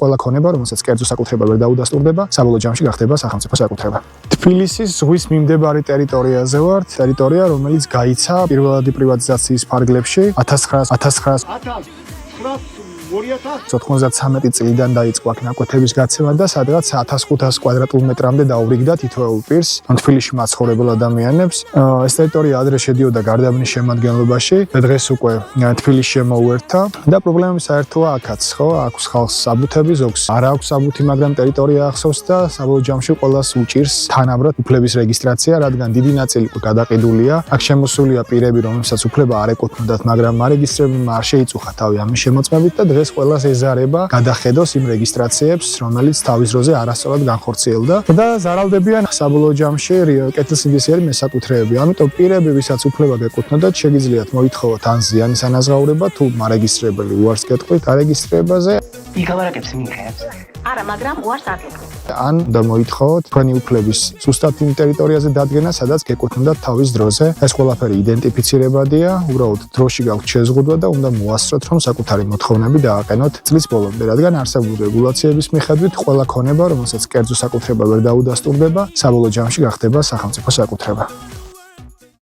ყველა ქონება, რომელსაც კერძო საკუთრება ვერ დაუდასტურდება, საბოლოო ჯამში გახდება სახელმწიფო საკუთრება. თბილისის ზღვის მიმდებარი ტერიტორიაზე ვართ, ტერიტორია, რომელიც გაიცა პირველადი პრივატიზაციის ფარგლებში 1993 წლიდან დაიწყო აქ ნაკვეთების გაცემა და სადღაც 1500 კვადრატულ მეტრამდე დაურიგდა თითოეულ პირს, თბილისში მაცხოვრებელ ადამიანებს. ეს ტერიტორია ადრე შედიოდა გარდაბნის შემადგენლობაში და დღეს უკვე თბილისში შემოუერთა და პრობლემები საერთოა აქაც, ხო? აქვს ხალხს საბუთები, ზოგს არ აქვს საბუთი, მაგრამ ტერიტორია ახსოვს და საბოლოო ჯამში ყველას უჭირს თანაბრად უფლების რეგისტრაცია, რადგან დიდი ნაწილი გადაყიდულია. აქ შემოსულია პირები, რომლებსაც უფლება არ ეკუთვნოდათ, მაგრამ მარეგისტრებულმა არ შეიწუხა თავი ამის შემოწმებით და დღეს ყველას ეზარება გადახედოს იმ რეგისტრაციებს, რომელიც თავის დროზე არასწორად განხორციელდა და ზარალდებიან საბოლოო ჯამში კეთილსინდისიერი მესაკუთრეები. ამიტომ პირები, ვისაც უფლება გეკუთვნოდათ, შეგიძლიათ მოითხოვოთ ან ზიანის ანაზღაურება, თუ მარეგისტრებელი უარს გეტყვით არეგისტრებაზე. იგავარაკებს მიიღებს. არა, მაგრამ უარს არ გეტყვით. ან და მოითხოვოთ თქვენი უფლების ზუსტად იმ ტერიტორიაზე დადგენა, სადაც გეკუთვნოდათ თავის დროზე. ეს ყველაფერი იდენტიფიცირებადია, უბრალოდ დროში გაქვთ შეზღუდვა და უნდა მოასწროთ, რომ საკუთარი მოთხოვნები დააყენოთ წლის ბოლომდე, რადგან არსებული რეგულაციების მიხედვით ყველა ქონება, რომელსაც კერძო საკუთრება ვერ დაუდასტურდება, საბოლოო ჯამში გახდება სახელმწიფო საკუთრება.